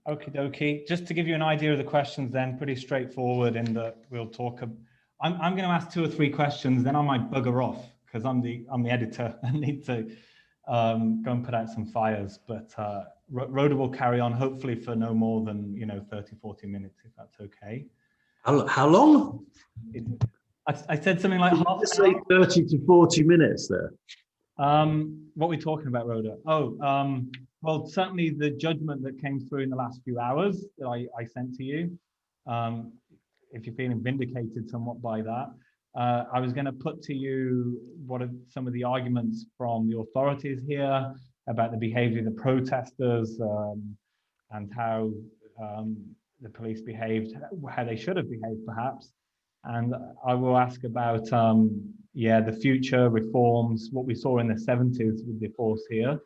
Okie dokie. Just to give you an idea of the questions then, pretty straightforward in that we'll talk. I'm going to ask 2 or 3 questions, then I might bugger off because I'm the editor and need to go and put out some fires. But Rhoda will carry on hopefully for no more than 30, 40 minutes, if that's okay. How long? I said something like half Just say 30 to 40 minutes there. What are we talking about, Rhoda? Oh, well, certainly the judgment that came through in the last few hours that I sent to you, if you're feeling vindicated somewhat by that, I was going to put to you what are some of the arguments from the authorities here about the behavior of the protesters and how the police behaved, how they should have behaved perhaps. And I will ask about, the future reforms, what we saw in the 70s with the force here,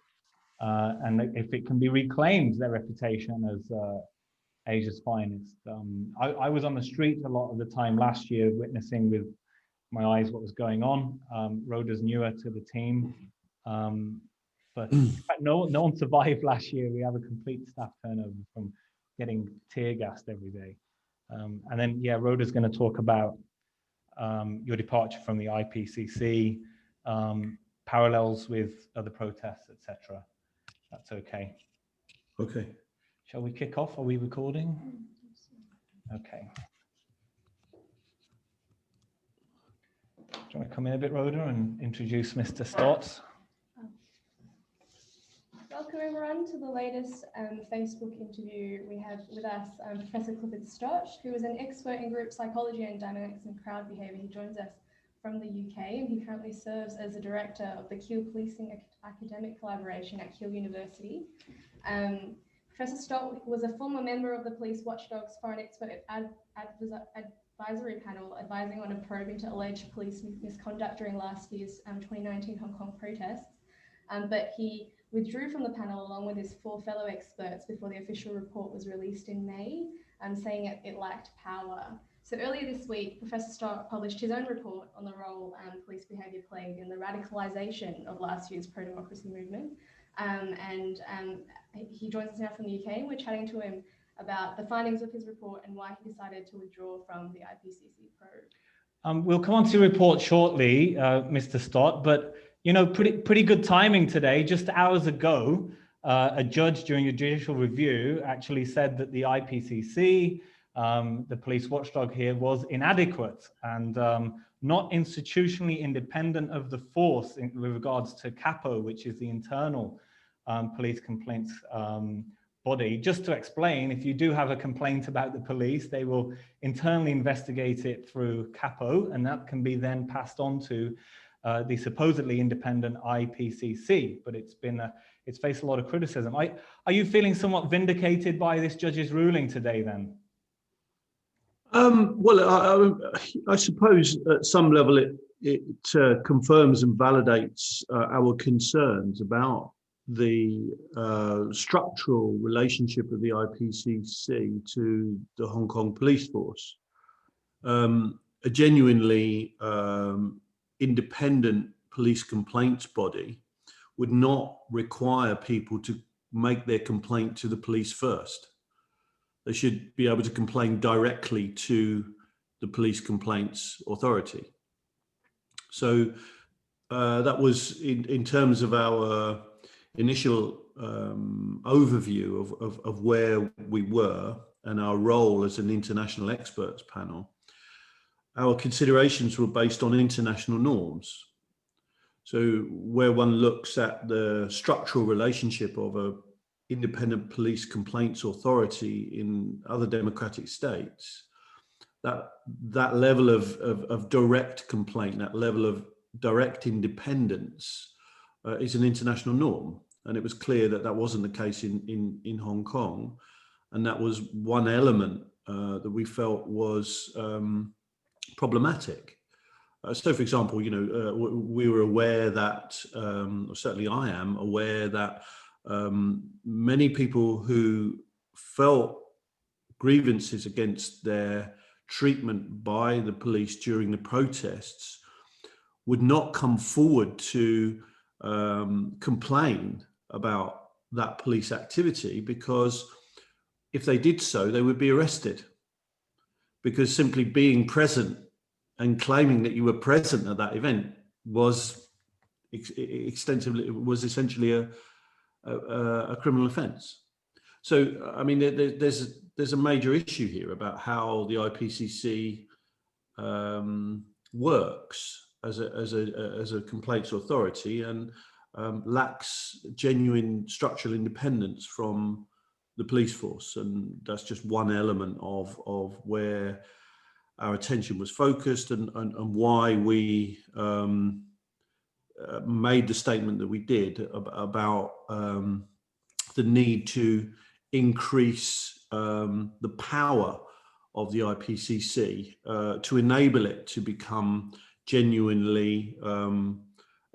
and if it can be reclaimed, their reputation as Asia's finest. I was on the street a lot of the time last year, witnessing with my eyes what was going on. Rhoda's newer to the team, but in fact, no one survived last year. We have a complete staff turnover from getting tear gassed every day. And then, Rhoda's going to talk about your departure from the IPCC, parallels with other protests, etc. That's okay. Okay. Shall we kick off? Are we recording? Okay. Do you want to come in a bit, Rhoda, and introduce Mr. Stott? Welcome everyone to the latest Facebook interview. We have with us Professor Clifford Stott, who is an expert in group psychology and dynamics and crowd behaviour. He joins us from the UK and he currently serves as the director of the Keele Policing Academic Collaboration at Keele University. Professor Stott was a former member of the Police Watchdog's Foreign Expert Advisory Panel advising on a probe into alleged police misconduct during last year's 2019 Hong Kong protests. But he withdrew from the panel along with his 4 fellow experts before the official report was released in May, saying it lacked power. So earlier this week, Professor Stott published his own report on the role police behaviour played in the radicalisation of last year's pro-democracy movement. He joins us now from the UK. We're chatting to him about the findings of his report and why he decided to withdraw from the IPCC probe. We'll come on to your report shortly, Mr. Stott, but pretty good timing today. Just hours ago, a judge during a judicial review actually said that the IPCC, the police watchdog here, was inadequate and not institutionally independent of the force with regards to CAPO, which is the internal police complaints body. Just to explain, if you do have a complaint about the police, they will internally investigate it through CAPO, and that can be then passed on to the supposedly independent IPCC, but it's faced a lot of criticism. Are you feeling somewhat vindicated by this judge's ruling today then? Well, I suppose at some level it confirms and validates our concerns about the structural relationship of the IPCC to the Hong Kong police force. A genuinely independent police complaints body would not require people to make their complaint to the police first. They should be able to complain directly to the police complaints authority. So that was in terms of our initial overview of where we were and our role as an international experts panel. Our considerations were based on international norms. So where one looks at the structural relationship of a independent police complaints authority in other democratic states, that level of direct complaint, that level of direct independence is an international norm. And it was clear that that wasn't the case in Hong Kong. And that was one element that we felt was problematic. So, for example, we were aware that, or certainly I am aware that many people who felt grievances against their treatment by the police during the protests would not come forward to complain about that police activity, because if they did so, they would be arrested, because simply being present and claiming that you were present at that event was essentially a criminal offence. So, I mean, there's a major issue here about how the IPCC works as a complaints authority, and lacks genuine structural independence from the police force. And that's just one element of where our attention was focused, and why we made the statement that we did about the need to increase the power of the IPCC to enable it to become genuinely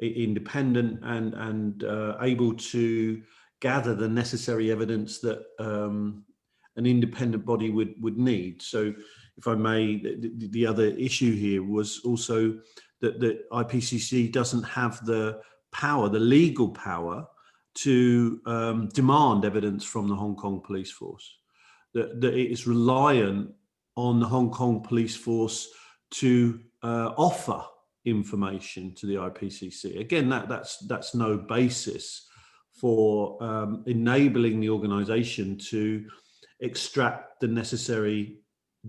independent and able to gather the necessary evidence that an independent body would need. So, if I may, the other issue here was also that the IPCC doesn't have the power, the legal power, to demand evidence from the Hong Kong police force. That it is reliant on the Hong Kong police force to offer information to the IPCC. Again, that's no basis for enabling the organisation to extract the necessary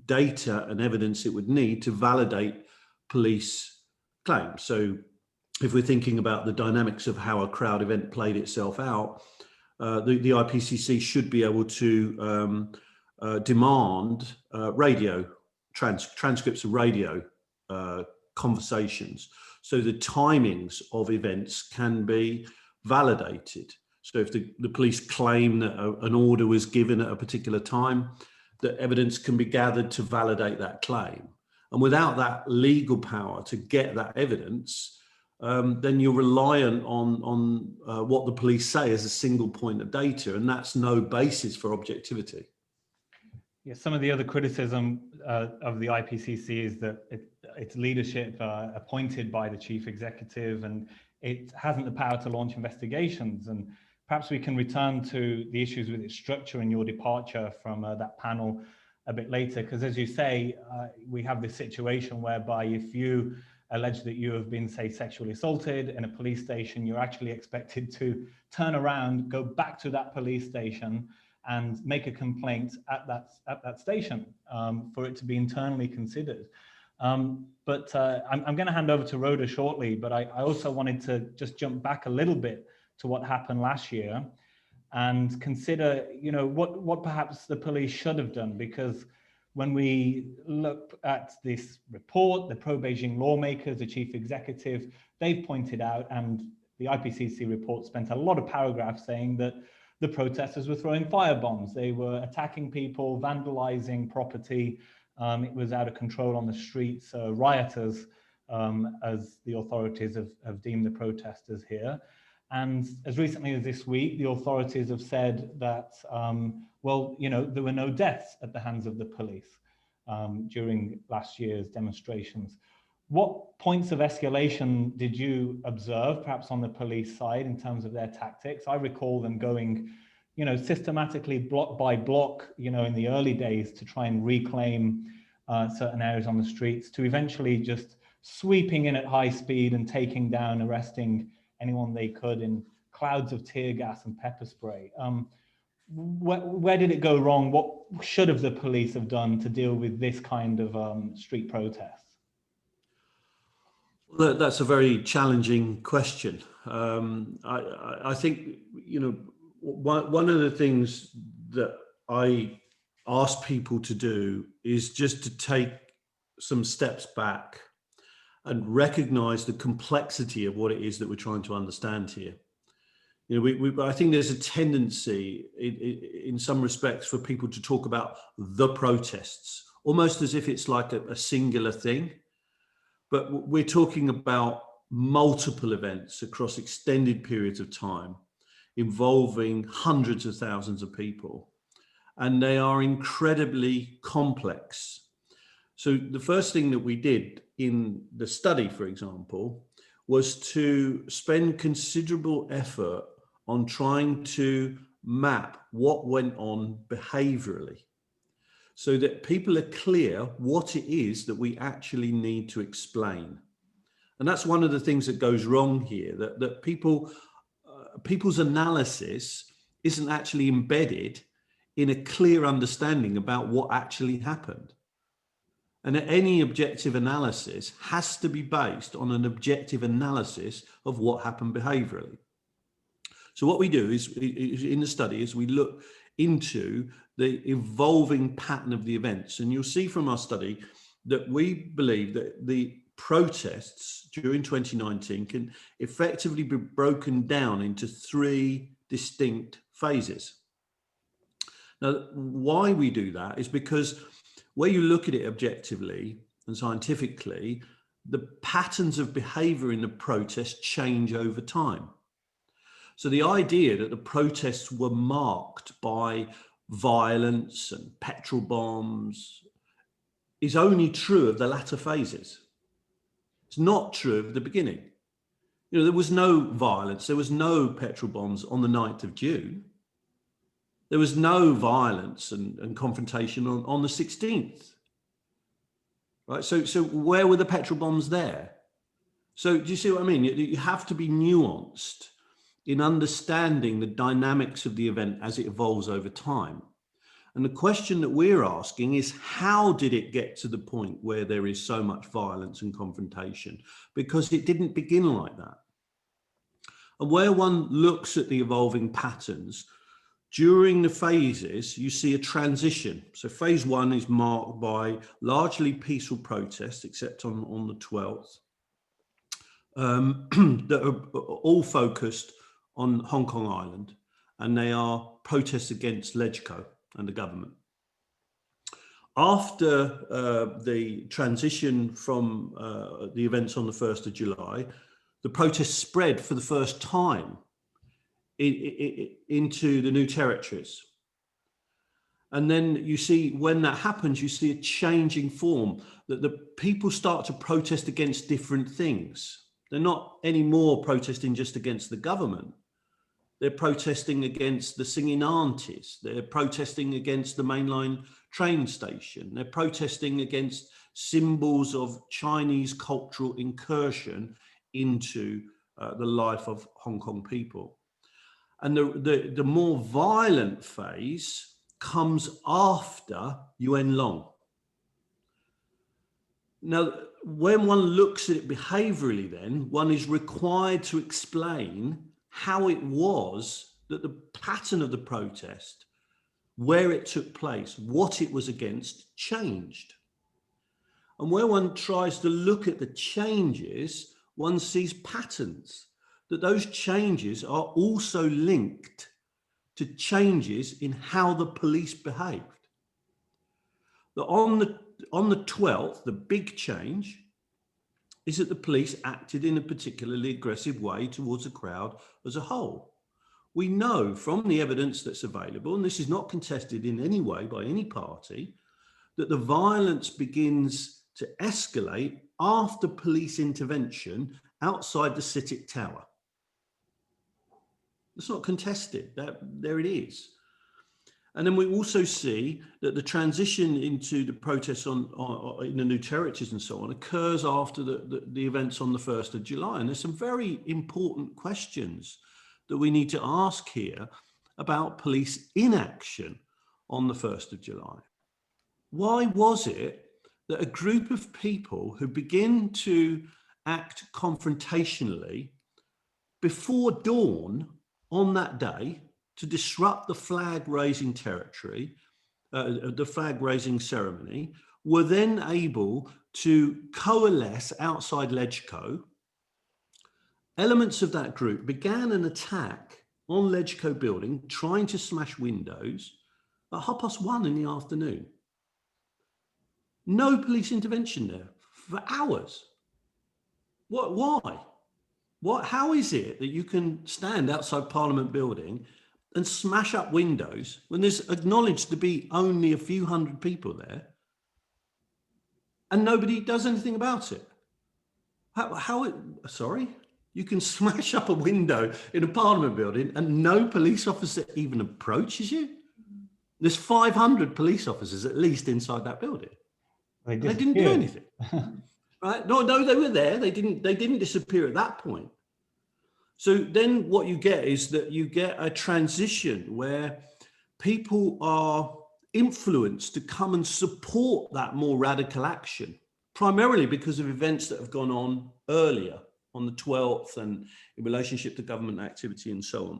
data and evidence it would need to validate police claims. So, if we're thinking about the dynamics of how a crowd event played itself out, the IPCC should be able to demand radio transcripts of radio conversations, so the timings of events can be validated. So if the police claim that an order was given at a particular time, that evidence can be gathered to validate that claim. And without that legal power to get that evidence, then you're reliant on what the police say as a single point of data, and that's no basis for objectivity. Yeah, some of the other criticism of the IPCC is that its leadership appointed by the chief executive, and it hasn't the power to launch investigations. And perhaps we can return to the issues with its structure and your departure from that panel a bit later, because as you say, we have this situation whereby if you allege that you have been, say, sexually assaulted in a police station, you're actually expected to turn around, go back to that police station and make a complaint at that station for it to be internally considered. But I'm going to hand over to Rhoda shortly, but I also wanted to just jump back a little bit to what happened last year and consider, what perhaps the police should have done, because when we look at this report, the pro-Beijing lawmakers, the chief executive, they've pointed out, and the IPCC report spent a lot of paragraphs saying that the protesters were throwing firebombs, they were attacking people, vandalizing property, it was out of control on the streets, rioters, as the authorities have deemed the protesters here. And as recently as this week, the authorities have said that, there were no deaths at the hands of the police during last year's demonstrations. What points of escalation did you observe, perhaps on the police side, in terms of their tactics? I recall them going, systematically block by block, in the early days to try and reclaim certain areas on the streets, to eventually just sweeping in at high speed and taking down, arresting anyone they could in clouds of tear gas and pepper spray. Where did it go wrong? What should have the police have done to deal with this kind of street protests? Well, that's a very challenging question. I think, one of the things that I ask people to do is just to take some steps back and recognize the complexity of what it is that we're trying to understand here. I think there's a tendency in some respects for people to talk about the protests, almost as if it's like a singular thing. But we're talking about multiple events across extended periods of time involving hundreds of thousands of people, and they are incredibly complex. So the first thing that we did in the study, for example, was to spend considerable effort on trying to map what went on behaviourally, so that people are clear what it is that we actually need to explain. And that's one of the things that goes wrong here, that people's analysis isn't actually embedded in a clear understanding about what actually happened. And any objective analysis has to be based on an objective analysis of what happened behaviourally. So what we do is in the study is we look into the evolving pattern of the events. And you'll see from our study that we believe that the protests during 2019 can effectively be broken down into 3 distinct phases. Now, why we do that is because where you look at it objectively and scientifically, the patterns of behavior in the protest change over time. So the idea that the protests were marked by violence and petrol bombs is only true of the latter phases. It's not true of the beginning. You know, there was no violence, there was no petrol bombs on the 9th of June. There was no violence and confrontation on the 16th. Right? So where were the petrol bombs there? So do you see what I mean? You have to be nuanced in understanding the dynamics of the event as it evolves over time. And the question that we're asking is, how did it get to the point where there is so much violence and confrontation? Because it didn't begin like that. And where one looks at the evolving patterns, during the phases, you see a transition. So phase 1 is marked by largely peaceful protests, except on the 12th, that are all focused on Hong Kong Island, and they are protests against LegCo and the government. After the transition from the events on the 1st of July, the protests spread for the first time into the new territories. And then you see, when that happens, you see a changing form, that the people start to protest against different things. They're not anymore protesting just against the government. They're protesting against the singing aunties. They're protesting against the mainline train station. They're protesting against symbols of Chinese cultural incursion into the life of Hong Kong people. And the more violent phase comes after Yuen Long. Now, when one looks at it behaviorally, then one is required to explain how it was that the pattern of the protest, where it took place, what it was against, changed. And where one tries to look at the changes, one sees patterns, that those changes are also linked to changes in how the police behaved. That on the 12th, the big change is that the police acted in a particularly aggressive way towards the crowd as a whole. We know from the evidence that's available, and this is not contested in any way by any party, that the violence begins to escalate after police intervention outside the CITIC Tower. It's not contested, there it is. And then we also see that the transition into the protests in the new territories and so on occurs after the events on the 1st of July. And there's some very important questions that we need to ask here about police inaction on the 1st of July. Why was it that a group of people who begin to act confrontationally before dawn on that day to disrupt the flag-raising territory, the flag-raising ceremony, were then able to coalesce outside LegCo? Elements of that group began an attack on LegCo building, trying to smash windows at 1:30 in the afternoon. No police intervention there for hours. Why? How is it that you can stand outside Parliament building and smash up windows when there's acknowledged to be only a few hundred people there and nobody does anything about it? Sorry? You can smash up a window in a parliament building and no police officer even approaches you. There's 500 police officers at least inside that building. They didn't do anything. Right? No, they were there. They didn't disappear at that point. So then what you get is that you get a transition where people are influenced to come and support that more radical action, primarily because of events that have gone on earlier on the 12th and in relationship to government activity and so on.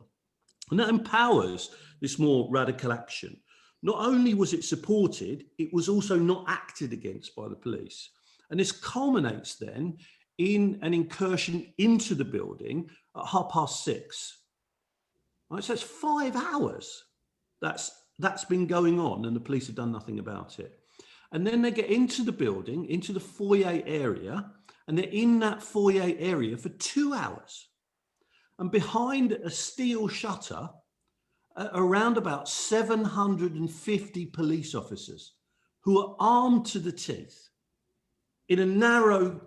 And that empowers this more radical action. Not only was it supported, it was also not acted against by the police. And this culminates then in an incursion into the building at 6:30. Right, so it's 5 hours that's been going on and the police have done nothing about it. And then they get into the building, into the foyer area, and they're in that foyer area for 2 hours. And behind a steel shutter, around about 750 police officers who are armed to the teeth in a narrow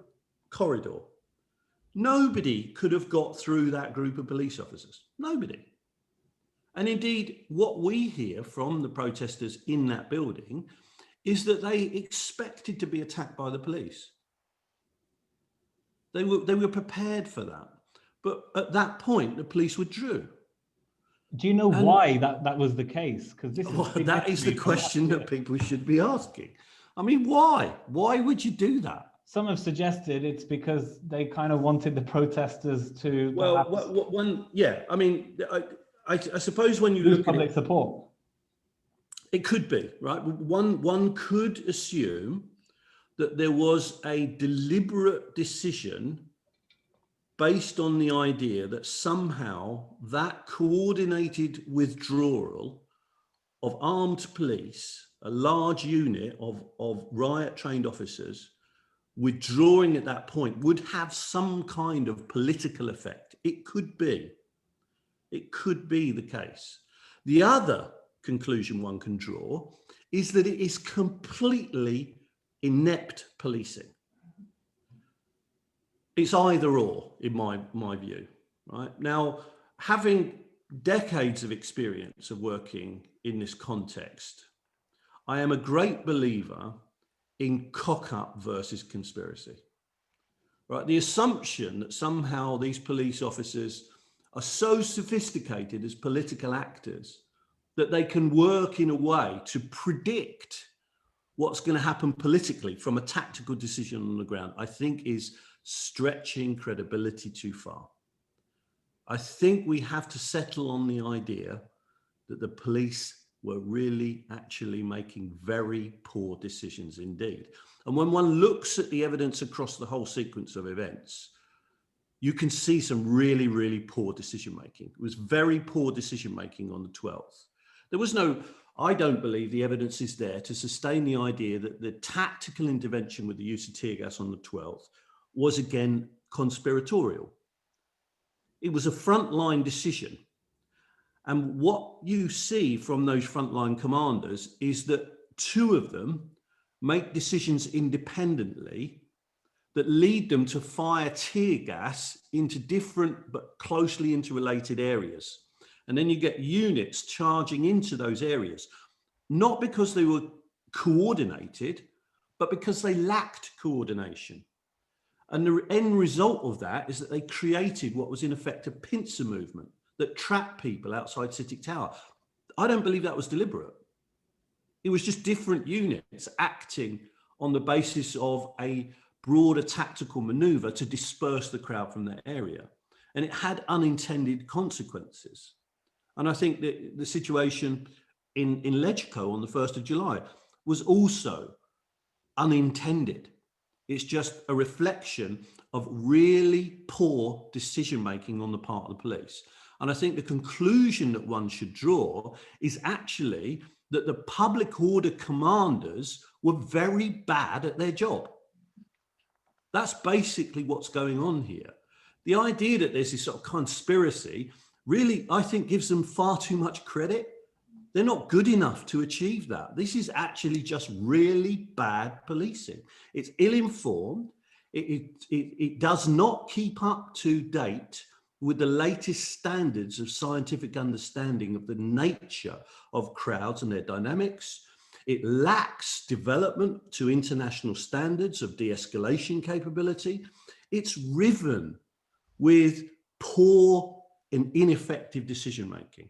corridor. Nobody could have got through that group of police officers. Nobody. And indeed, what we hear from the protesters in that building is that they expected to be attacked by the police. They were prepared for that. But at that point, the police withdrew. Do you know why that was the case? Because this is that is the question that people should be asking. I mean, why? Why would you do that? Some have suggested it's because they kind of wanted the protesters to. Well, yeah. I mean, I suppose when you lose look public at it, support, it could be right. One could assume that there was a deliberate decision based on the idea that somehow that coordinated withdrawal of armed police, a large unit of riot-trained officers withdrawing at that point would have some kind of political effect. It could be. It could be the case. The other conclusion one can draw is that it is completely inept policing. It's either or, in my view, right? Now, having decades of experience of working in this context, I am a great believer in cock-up versus conspiracy, right? The assumption that somehow these police officers are so sophisticated as political actors that they can work in a way to predict what's going to happen politically from a tactical decision on the ground, I think is stretching credibility too far. I think we have to settle on the idea that the police were really actually making very poor decisions indeed. And when one looks at the evidence across the whole sequence of events, you can see some really, really poor decision-making. It was very poor decision-making on the 12th. There was no, I don't believe the evidence is there to sustain the idea that the tactical intervention with the use of tear gas on the 12th was again conspiratorial. It was a frontline decision. And what you see from those frontline commanders is that 2 of them make decisions independently that lead them to fire tear gas into different but closely interrelated areas. And then you get units charging into those areas, not because they were coordinated, but because they lacked coordination. And the end result of that is that they created what was in effect a pincer movement that trapped people outside Citic Tower. I don't believe that was deliberate. It was just different units acting on the basis of a broader tactical maneuver to disperse the crowd from that area. And it had unintended consequences. And I think that the situation in Legco on the 1st of July was also unintended. It's just a reflection of really poor decision-making on the part of the police. And I think the conclusion that one should draw is actually that the public order commanders were very bad at their job. That's basically what's going on here. The idea that there's this sort of conspiracy really, I think, gives them far too much credit. They're not good enough to achieve that. This is actually just really bad policing. It's ill-informed. it does not keep up to date with the latest standards of scientific understanding of the nature of crowds and their dynamics. It lacks development to international standards of de-escalation capability. It's riven with poor and ineffective decision-making.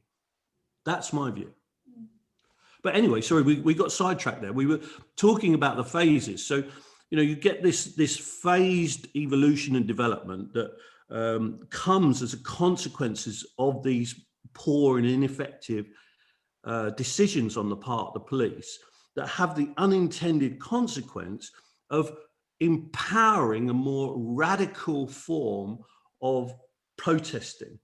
That's my view. But anyway, sorry, we got sidetracked there. We were talking about the phases. So, you get this phased evolution and development that comes as a consequences of these poor and ineffective decisions on the part of the police that have the unintended consequence of empowering a more radical form of protesting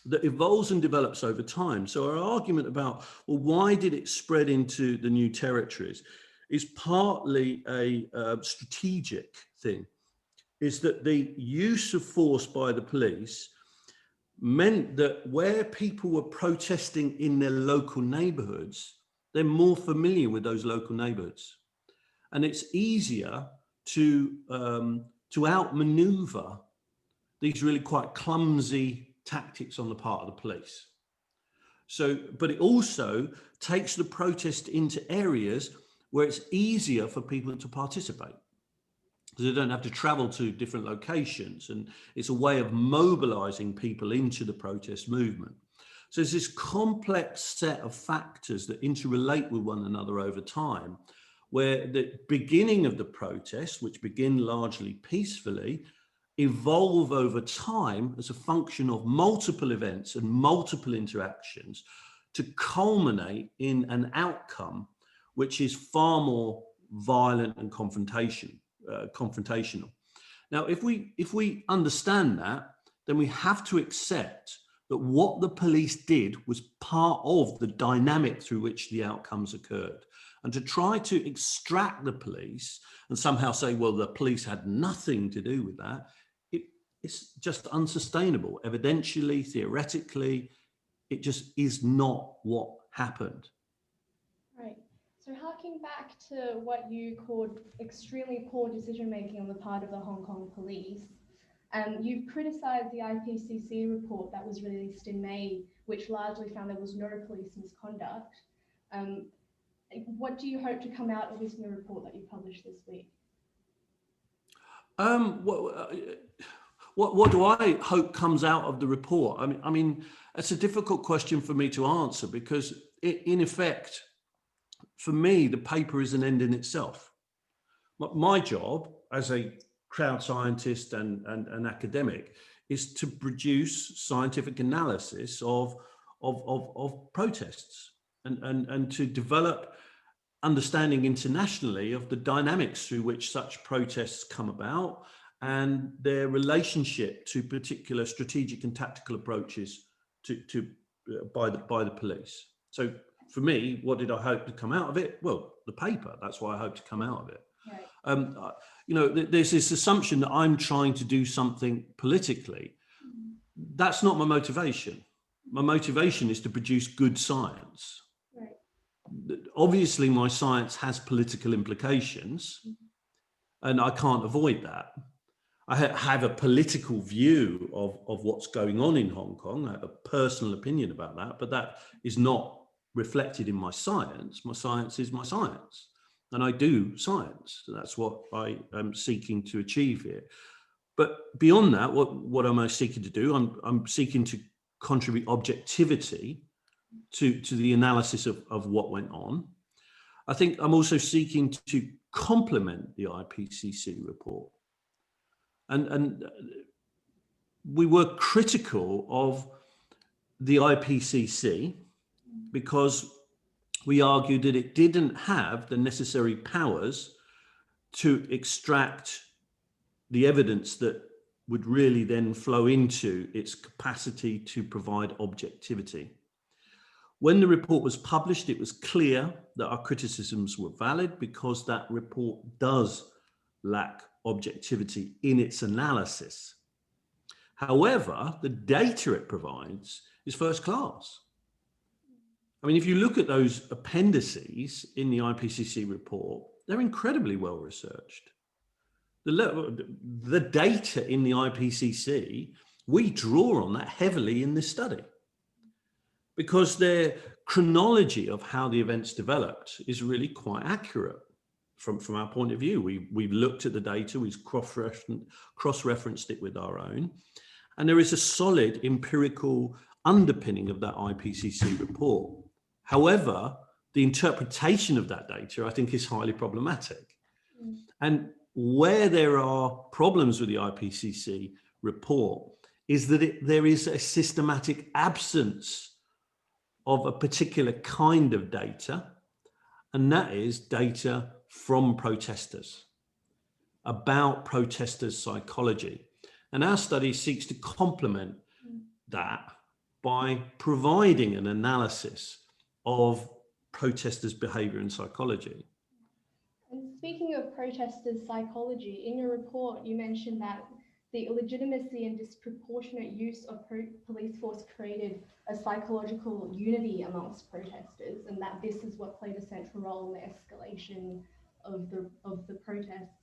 that evolves and develops over time. So our argument about, well, why did it spread into the new territories is partly a strategic thing, is that the use of force by the police meant that where people were protesting in their local neighborhoods, they're more familiar with those local neighborhoods. And it's easier to outmaneuver these really quite clumsy tactics on the part of the police. So, but it also takes the protest into areas where it's easier for people to participate, because they don't have to travel to different locations, and it's a way of mobilizing people into the protest movement. So there's this complex set of factors that interrelate with one another over time, where the beginning of the protest, which begin largely peacefully, evolve over time as a function of multiple events and multiple interactions to culminate in an outcome which is far more violent and confrontational. Now, if we understand that, then we have to accept that what the police did was part of the dynamic through which the outcomes occurred. And to try to extract the police and somehow say, well, the police had nothing to do with that, it's just unsustainable. Evidentially, theoretically, it just is not what happened. Right. So harking back to what you called extremely poor decision-making on the part of the Hong Kong police, you've criticised the IPCC report that was released in May, which largely found there was no police misconduct. What do you hope to come out of this new report that you published this week? What do I hope comes out of the report? I mean, it's a difficult question for me to answer, because in effect, for me, the paper is an end in itself. My job as a crowd scientist and an academic is to produce scientific analysis of protests and to develop understanding internationally of the dynamics through which such protests come about and their relationship to particular strategic and tactical approaches by the police. So for me, what did I hope to come out of it? Well, the paper. That's why I hope to come out of it. Right. There's this assumption that I'm trying to do something politically. That's not my motivation. My motivation is to produce good science. Right. Obviously, my science has political implications, and I can't avoid that. I have a political view of what's going on in Hong Kong. I have a personal opinion about that, but that is not reflected in my science. My science is my science, and I do science. So that's what I am seeking to achieve here. But beyond that, what am I seeking to do? I'm seeking to contribute objectivity to the analysis of what went on. I think I'm also seeking to complement the IPCC report. And we were critical of the IPCC because we argued that it didn't have the necessary powers to extract the evidence that would really then flow into its capacity to provide objectivity. When the report was published, it was clear that our criticisms were valid because that report does lack objectivity in its analysis. However, the data it provides is first class. I mean, if you look at those appendices in the IPCC report, they're incredibly well researched. the data in the IPCC, we draw on that heavily in this study, because their chronology of how the events developed is really quite accurate from our point of view. We've looked at the data, we've cross-referenced it with our own, and there is a solid empirical underpinning of that IPCC report. However, the interpretation of that data, I think, is highly problematic. And where there are problems with the IPCC report is that there is a systematic absence of a particular kind of data, and that is data from protesters, about protesters' psychology. And our study seeks to complement that by providing an analysis of protesters' behavior and psychology. And speaking of protesters' psychology, in your report, you mentioned that the illegitimacy and disproportionate use of police force created a psychological unity amongst protesters, and that this is what played a central role in the escalation of the protests.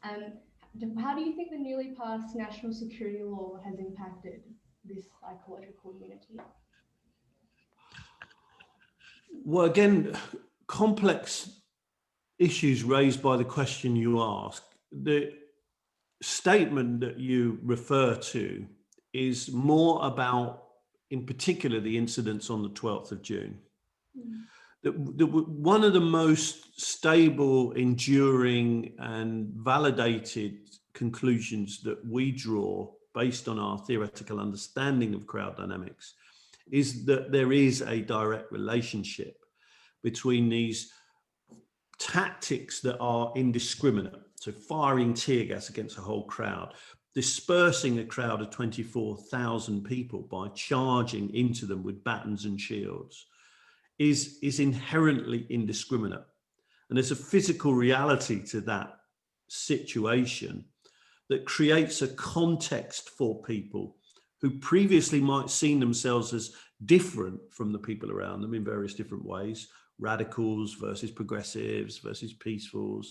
How do you think the newly passed national security law has impacted this psychological unity? Well, again, complex issues raised by the question you ask. The statement that you refer to is more about, in particular, the incidents on the 12th of June. One of the most stable, enduring, and validated conclusions that we draw based on our theoretical understanding of crowd dynamics is that there is a direct relationship between these tactics that are indiscriminate, so firing tear gas against a whole crowd, dispersing a crowd of 24,000 people by charging into them with batons and shields, is inherently indiscriminate. And there's a physical reality to that situation that creates a context for people who previously might have seen themselves as different from the people around them in various different ways, radicals versus progressives versus peacefuls,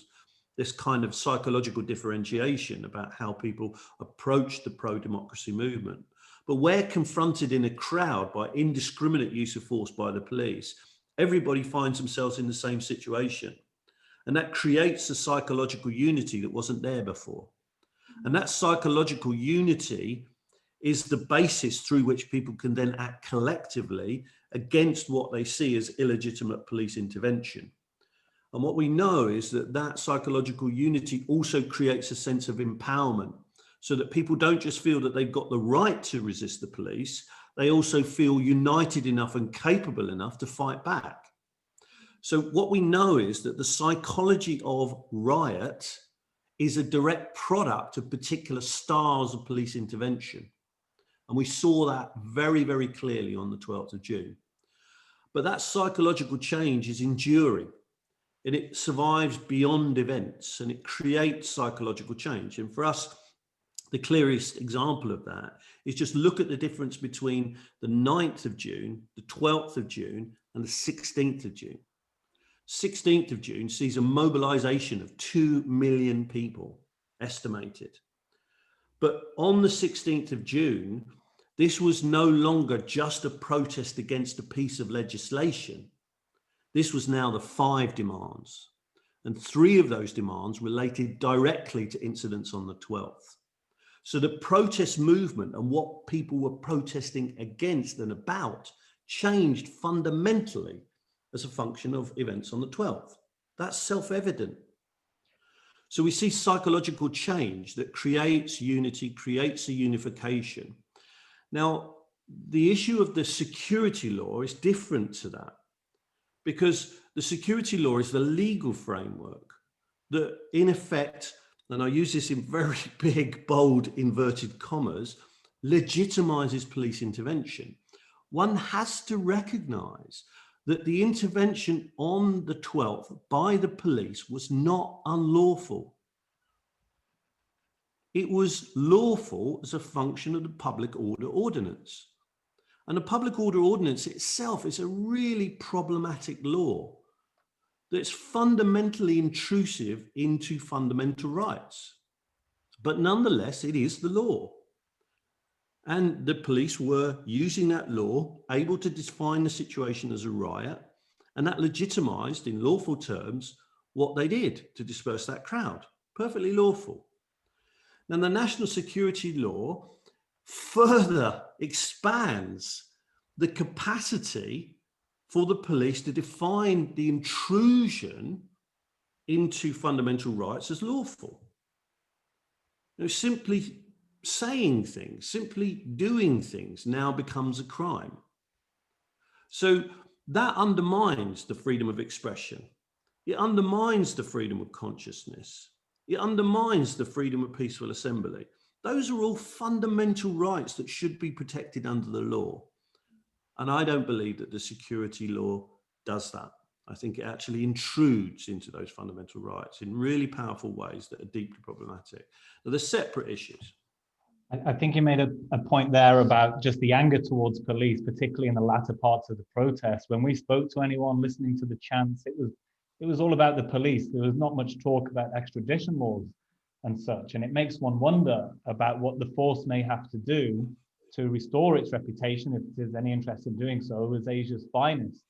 this kind of psychological differentiation about how people approach the pro-democracy movement. But where confronted in a crowd by indiscriminate use of force by the police, everybody finds themselves in the same situation. And that creates a psychological unity that wasn't there before. And that psychological unity is the basis through which people can then act collectively against what they see as illegitimate police intervention. And what we know is that that psychological unity also creates a sense of empowerment, so that people don't just feel that they've got the right to resist the police, they also feel united enough and capable enough to fight back. So what we know is that the psychology of riot is a direct product of particular styles of police intervention. And we saw that very, very clearly on the 12th of June. But that psychological change is enduring, and it survives beyond events, and it creates psychological change. And for us, the clearest example of that is just look at the difference between the 9th of June, the 12th of June, and the 16th of June. 16th of June sees a mobilization of 2 million people estimated. But on the 16th of June, this was no longer just a protest against a piece of legislation. This was now the 5 demands, and 3 of those demands related directly to incidents on the 12th. So the protest movement and what people were protesting against and about changed fundamentally as a function of events on the 12th. That's self-evident. So we see psychological change that creates unity, creates a unification. Now, the issue of the security law is different to that, because the security law is the legal framework that, in effect, and I use this in very big, bold, inverted commas, legitimizes police intervention. One has to recognize that the intervention on the 12th by the police was not unlawful. It was lawful as a function of the Public Order Ordinance. And the Public Order Ordinance itself is a really problematic law that's fundamentally intrusive into fundamental rights. But nonetheless, it is the law. And the police were using that law, able to define the situation as a riot, and that legitimized in lawful terms what they did to disperse that crowd. Perfectly lawful. Now, the national security law further expands the capacity for the police to define the intrusion into fundamental rights as lawful. You know, simply saying things, simply doing things now becomes a crime. So that undermines the freedom of expression. It undermines the freedom of consciousness. It undermines the freedom of peaceful assembly. Those are all fundamental rights that should be protected under the law. And I don't believe that the security law does that. I think it actually intrudes into those fundamental rights in really powerful ways that are deeply problematic. Now, they're separate issues. I think you made a point there about just the anger towards police, particularly in the latter parts of the protest. When we spoke to anyone listening to the chants, it was all about the police. There was not much talk about extradition laws and such. And it makes one wonder about what the force may have to do to restore its reputation, if there's any interest in doing so, as Asia's finest.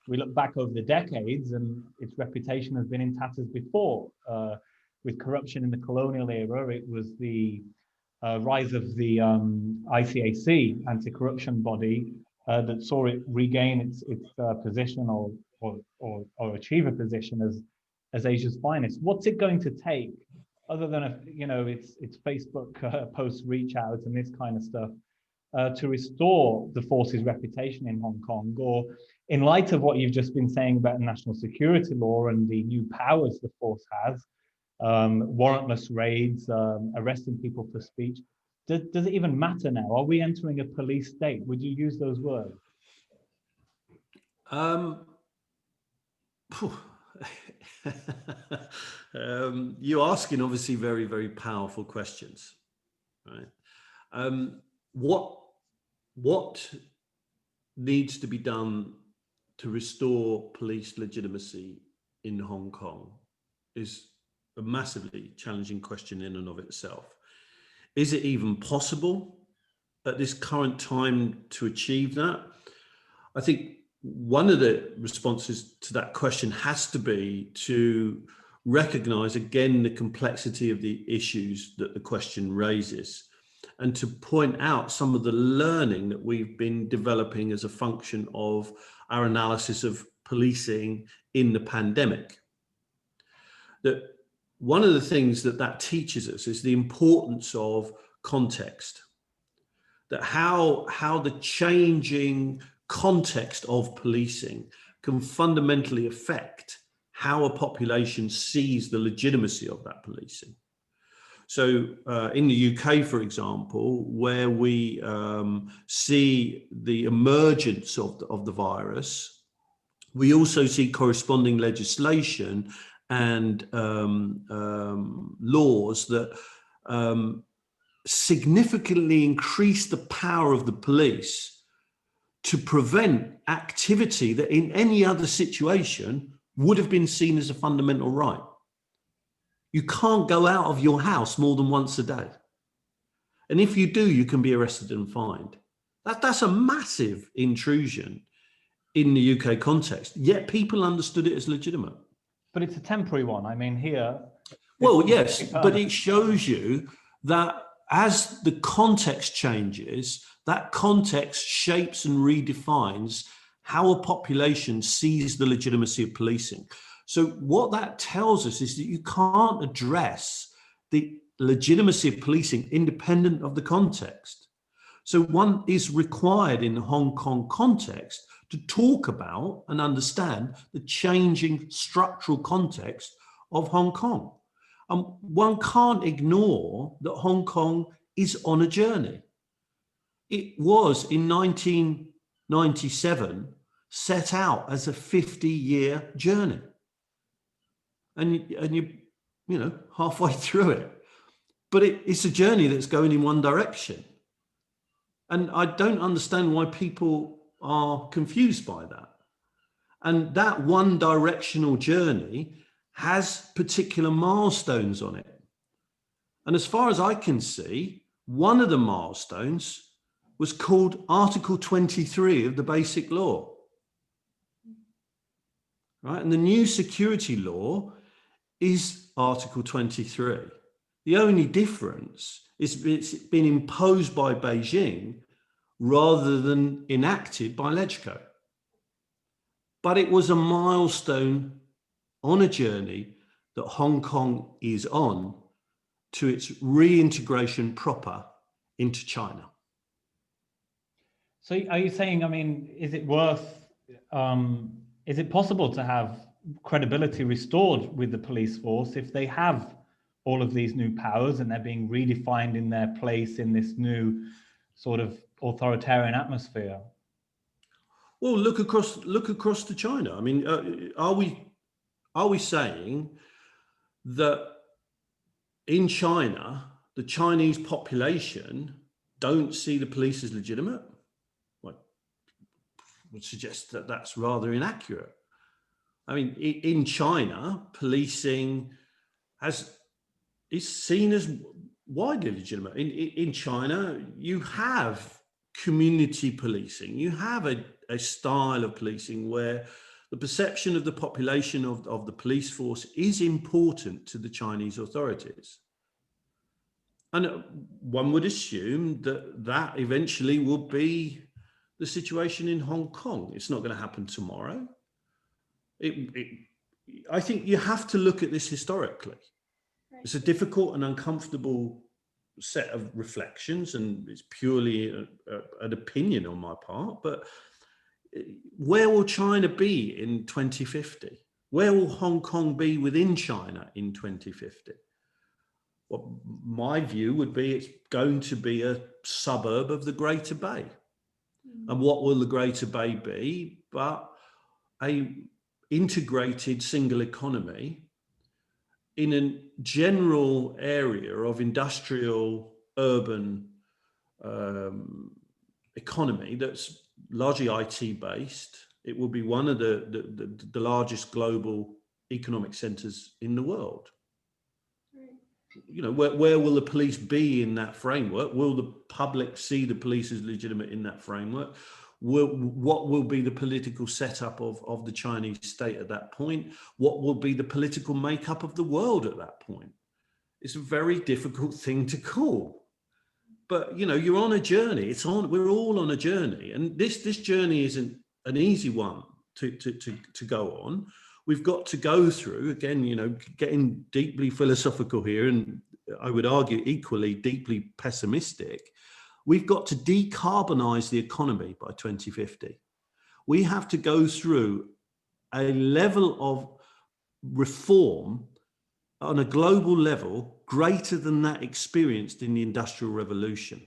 We look back over the decades and its reputation has been in tatters before. With corruption in the colonial era, it was the rise of the ICAC, anti-corruption body, that saw it regain its position or achieve a position as Asia's finest. What's it going to take, other than its Facebook post reach out and this kind of stuff, to restore the force's reputation in Hong Kong? Or in light of what you've just been saying about national security law and the new powers the force has, warrantless raids, arresting people for speech, does it even matter now? Are we entering a police state? Would you use those words? You're asking obviously very, very powerful questions, right? What needs to be done to restore police legitimacy in Hong Kong is a massively challenging question in and of itself. Is it even possible at this current time to achieve that? I think one of the responses to that question has to be to recognize again the complexity of the issues that the question raises, and to point out some of the learning that we've been developing as a function of our analysis of policing in the pandemic. That one of the things that teaches us is the importance of context, that how the changing context of policing can fundamentally affect how a population sees the legitimacy of that policing. So in the UK, for example, where we see the emergence of the virus, we also see corresponding legislation and laws that significantly increase the power of the police to prevent activity that in any other situation would have been seen as a fundamental right. You can't go out of your house more than once a day. And if you do, you can be arrested and fined. That's a massive intrusion in the UK context, yet people understood it as legitimate. But it's a temporary one. I mean, here... Well, yes, but it shows you that as the context changes, that context shapes and redefines how a population sees the legitimacy of policing. So what that tells us is that you can't address the legitimacy of policing independent of the context. So one is required in the Hong Kong context to talk about and understand the changing structural context of Hong Kong. One can't ignore that Hong Kong is on a journey. It was in 1997 set out as a 50-year journey. And you halfway through it. But it's a journey that's going in one direction. And I don't understand why people are confused by that. And that one directional journey has particular milestones on it. And as far as I can see, one of the milestones was called Article 23 of the Basic Law. Right? And the new security law is Article 23. The only difference is it's been imposed by Beijing rather than enacted by LegCo. But it was a milestone on a journey that Hong Kong is on to its reintegration proper into China. So are you saying, I mean, is it possible to have credibility restored with the police force if they have all of these new powers and they're being redefined in their place in this new sort of authoritarian atmosphere? Well, look across to China. I mean, are we saying that in China, the Chinese population don't see the police as legitimate? Well, would suggest that that's rather inaccurate. I mean, in China, policing is seen as widely legitimate. In China, you have community policing. You have a style of policing where the perception of the population of the police force is important to the Chinese authorities. And one would assume that eventually will be the situation in Hong Kong. It's not going to happen tomorrow. I think you have to look at this historically. Right. It's a difficult and uncomfortable set of reflections, and it's purely an opinion on my part, but where will China be in 2050? Where will Hong Kong be within China in 2050? Well, my view would be it's going to be a suburb of the Greater Bay. And what will the Greater Bay be but a integrated single economy in a general area of industrial urban economy that's largely IT based. It will be one of the largest global economic centers in the world. You know, where will the police be in that framework? Will the public see the police as legitimate in that framework? What will be the political setup of the Chinese state at that point? What will be the political makeup of the world at that point? It's a very difficult thing to call. But, you know, you're on a journey. We're all on a journey. And this journey isn't an easy one to go on. We've got to go through, again, you know, getting deeply philosophical here, and I would argue equally deeply pessimistic. We've got to decarbonize the economy by 2050. We have to go through a level of reform on a global level greater than that experienced in the Industrial Revolution.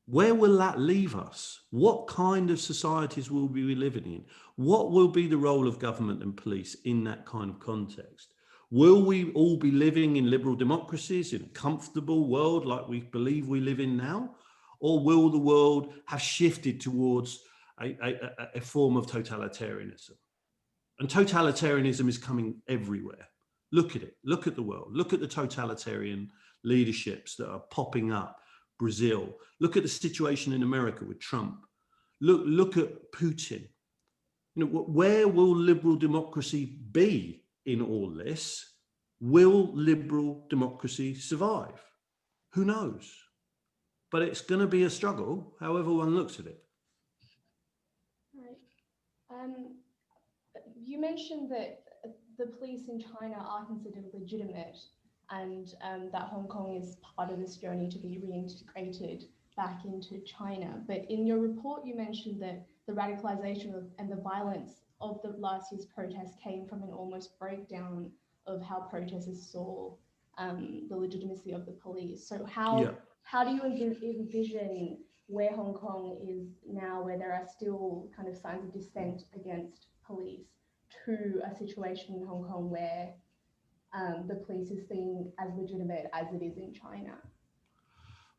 Where will that leave us? What kind of societies will we be living in? What will be the role of government and police in that kind of context? Will we all be living in liberal democracies, in a comfortable world like we believe we live in now? Or will the world have shifted towards a form of totalitarianism? And totalitarianism is coming everywhere. Look at it. Look at the world. Look at the totalitarian leaderships that are popping up. Brazil. Look at the situation in America with Trump. Look at Putin. You know, where will liberal democracy be in all this? Will liberal democracy survive? Who knows? But it's going to be a struggle, however one looks at it. Right. You mentioned that the police in China are considered legitimate, and that Hong Kong is part of this journey to be reintegrated back into China. But in your report, you mentioned that the radicalization and the violence of the last year's protests came from an almost breakdown of how protesters saw the legitimacy of the police. So how do you envision where Hong Kong is now, where there are still kind of signs of dissent against police, to a situation in Hong Kong where the police is seen as legitimate as it is in China?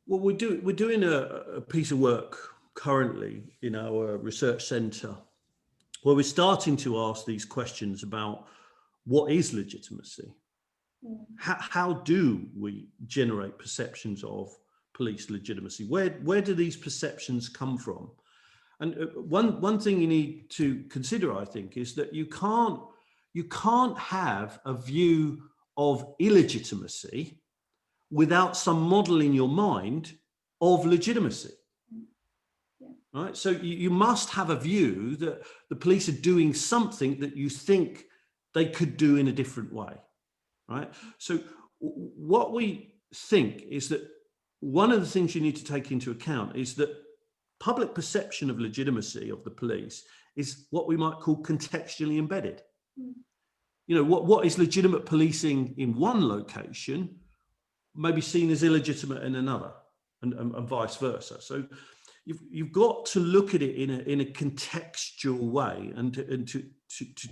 Well, we're doing a piece of work currently in our research centre where we're starting to ask these questions about what is legitimacy. How do we generate perceptions of police legitimacy? Where do these perceptions come from? And one thing you need to consider, I think, is that you can't have a view of illegitimacy without some model in your mind of legitimacy. Right? So you must have a view that the police are doing something that you think they could do in a different way. Right? So what we think is that one of the things you need to take into account is that public perception of legitimacy of the police is what we might call contextually embedded. You know, what is legitimate policing in one location may be seen as illegitimate in another, and vice versa. So you've got to look at it in a contextual way, and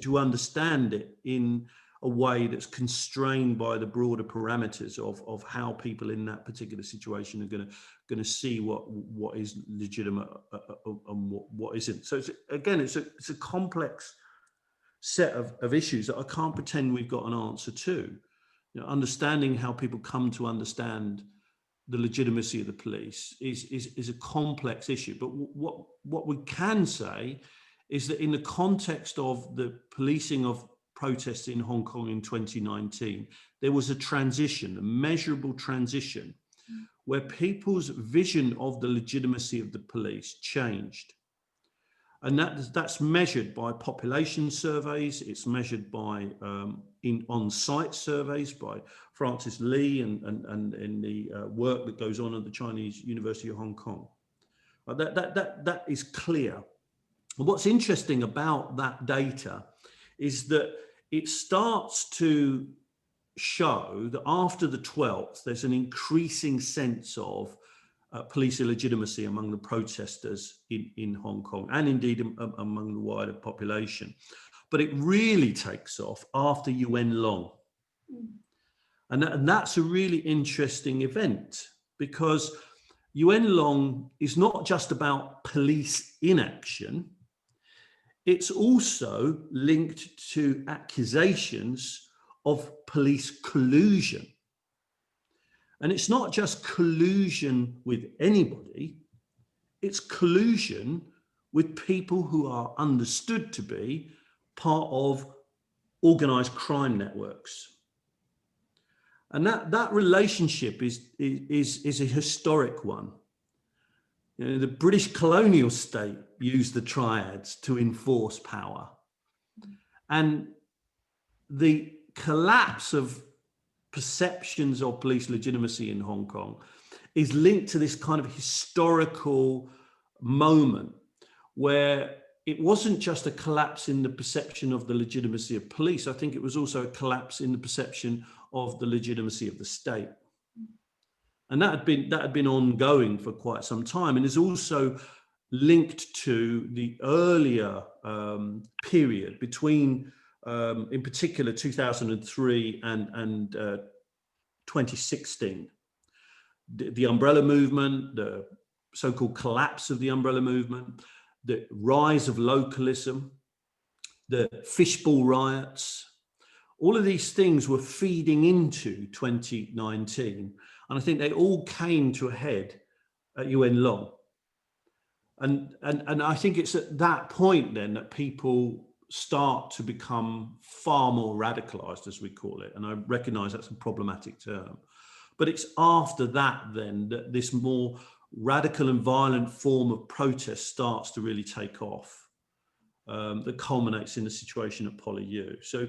to understand it in a way that's constrained by the broader parameters of how people in that particular situation are going to see what is legitimate and what isn't. So it's a complex set of issues that I can't pretend we've got an answer to. You know, understanding how people come to understand the legitimacy of the police is a complex issue. But what we can say is that in the context of the policing of protests in Hong Kong in 2019, there was a transition, a measurable transition, where people's vision of the legitimacy of the police changed. And that's measured by population surveys. It's measured by on-site surveys by Francis Lee and in the work that goes on at the Chinese University of Hong Kong. That is clear. And what's interesting about that data is that it starts to show that after the 12th, there's an increasing sense of police illegitimacy among the protesters in Hong Kong, and indeed among the wider population. But it really takes off after Yuen Long. And that's a really interesting event, because Yuen Long is not just about police inaction, it's also linked to accusations of police collusion. And it's not just collusion with anybody, it's collusion with people who are understood to be part of organized crime networks. And that relationship is a historic one. You know, the British colonial state used the triads to enforce power. And the collapse of perceptions of police legitimacy in Hong Kong is linked to this kind of historical moment where it wasn't just a collapse in the perception of the legitimacy of police. I think it was also a collapse in the perception of the legitimacy of the state. And that had been ongoing for quite some time, and is also linked to the earlier period between in particular 2003 and 2016. The umbrella movement, the so-called collapse of the umbrella movement, the rise of localism, the fishbowl riots, all of these things were feeding into 2019. And I think they all came to a head at Yuen Long. And I think it's at that point then that people start to become far more radicalized, as we call it. And I recognize that's a problematic term. But it's after that then that this more radical and violent form of protest starts to really take off, that culminates in the situation at PolyU. So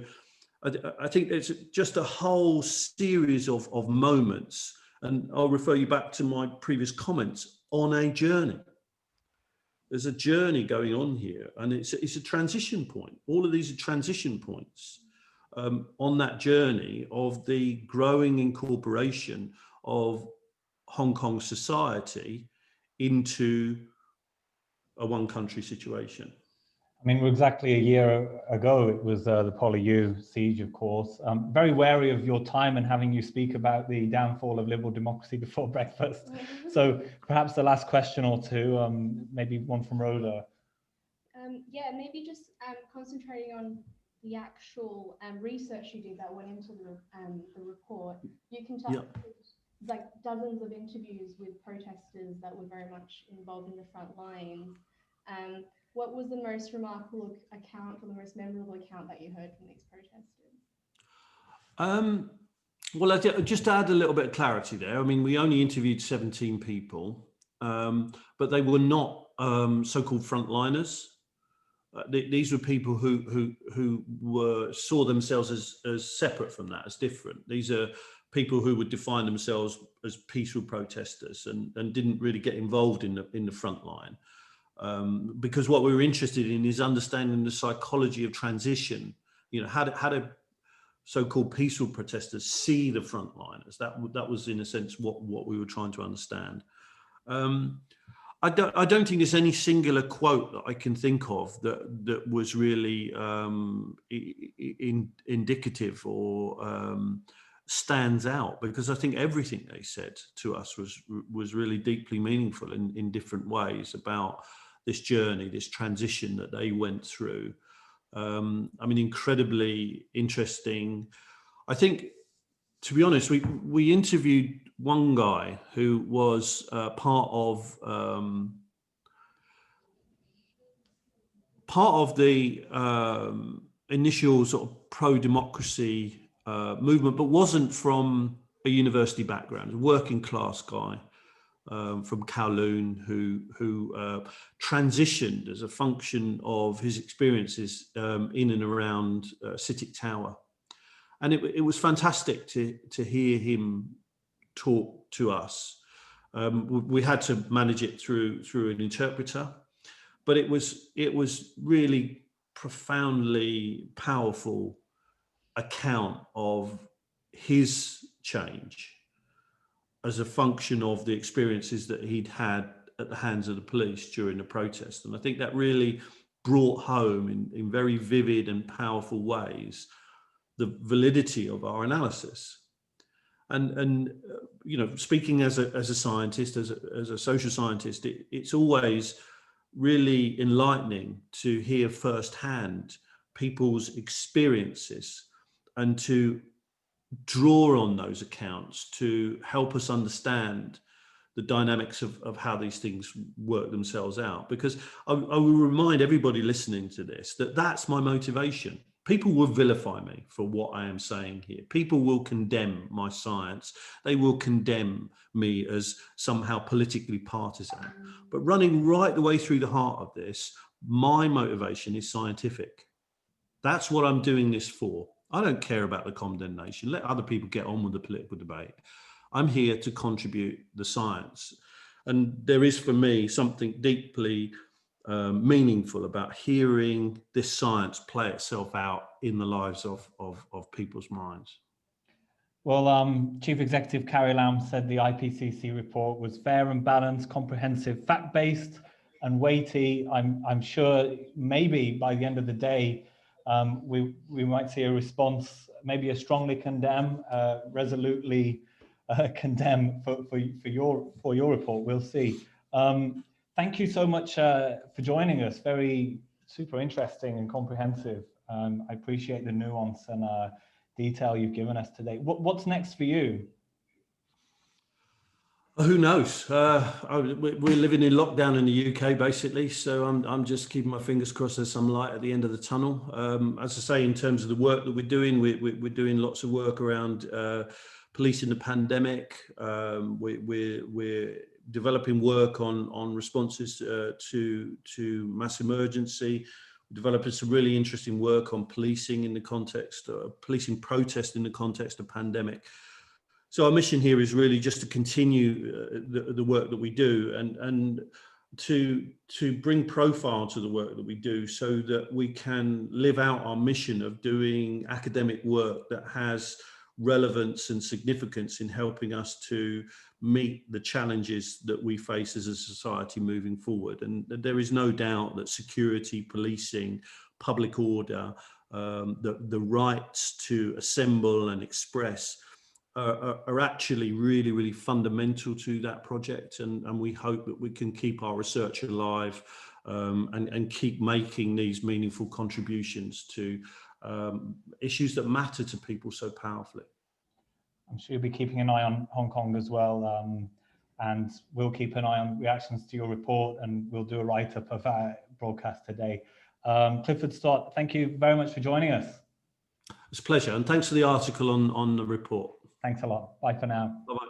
I think there's just a whole series of moments, and I'll refer you back to my previous comments, on a journey. There's a journey going on here, and it's a transition point. All of these are transition points on that journey of the growing incorporation of Hong Kong society into a one-country situation. I mean, exactly a year ago, it was the PolyU siege, of course. Very wary of your time and having you speak about the downfall of liberal democracy before breakfast. So perhaps the last question or two, maybe one from Rhoda. Yeah, maybe just concentrating on the actual research you did that went into the report, you can tell like dozens of interviews with protesters that were very much involved in the front lines. What was the most remarkable account or the most memorable account that you heard from these protesters? Well, just to add a little bit of clarity there, I mean, we only interviewed 17 people, but they were not so-called frontliners. These were people who saw themselves as separate from that, as different. These are people who would define themselves as peaceful protesters and didn't really get involved in the front line, because what we were interested in is understanding the psychology of transition. You know, how do so-called peaceful protesters see the frontliners? That was in a sense what we were trying to understand. I don't think there's any singular quote that I can think of that was really indicative or stands out, because I think everything they said to us was really deeply meaningful in different ways about this journey, this transition that they went through. I mean, incredibly interesting. I think, to be honest, we interviewed one guy who was part of the initial sort of pro-democracy movement, but wasn't from a university background, a working class guy from Kowloon who transitioned as a function of his experiences in and around Citic Tower. And it was fantastic to hear him talk to us. We had to manage it through an interpreter, but it was really profoundly powerful account of his change as a function of the experiences that he'd had at the hands of the police during the protest. And I think that really brought home in very vivid and powerful ways the validity of our analysis. And you know, speaking as a scientist, as a social scientist, it's always really enlightening to hear firsthand people's experiences and to draw on those accounts to help us understand the dynamics of how these things work themselves out. Because I will remind everybody listening to this that that's my motivation. People will vilify me for what I am saying here. People will condemn my science. They will condemn me as somehow politically partisan. But running right the way through the heart of this, my motivation is scientific. That's what I'm doing this for. I don't care about the condemnation. Let other people get on with the political debate. I'm here to contribute the science. And there is, for me, something deeply meaningful about hearing this science play itself out in the lives of people's minds. Well, Chief Executive Carrie Lamb said the IPCC report was fair and balanced, comprehensive, fact-based and weighty. I'm sure maybe by the end of the day, we might see a response, maybe a strongly condemn, resolutely condemn for your report. We'll see. Thank you so much for joining us. Very super interesting and comprehensive. I appreciate the nuance and detail you've given us today. What's next for you? Who knows? We're living in lockdown in the UK, basically. So I'm just keeping my fingers crossed there's some light at the end of the tunnel. As I say, in terms of the work that we're doing, we're doing lots of work around policing the pandemic. We're developing work on responses to mass emergency. We're developing some really interesting work on policing in the context of policing protest in the context of pandemic. So our mission here is really just to continue the work that we do and to bring profile to the work that we do so that we can live out our mission of doing academic work that has relevance and significance in helping us to meet the challenges that we face as a society moving forward. And there is no doubt that security, policing, public order, the rights to assemble and express are actually really, really fundamental to that project. And we hope that we can keep our research alive and keep making these meaningful contributions to issues that matter to people so powerfully. I'm sure you'll be keeping an eye on Hong Kong as well, and we'll keep an eye on reactions to your report, and we'll do a write-up of our broadcast today. Clifford Stott, thank you very much for joining us. It's a pleasure, and thanks for the article on the report. Thanks a lot. Bye for now. Bye-bye.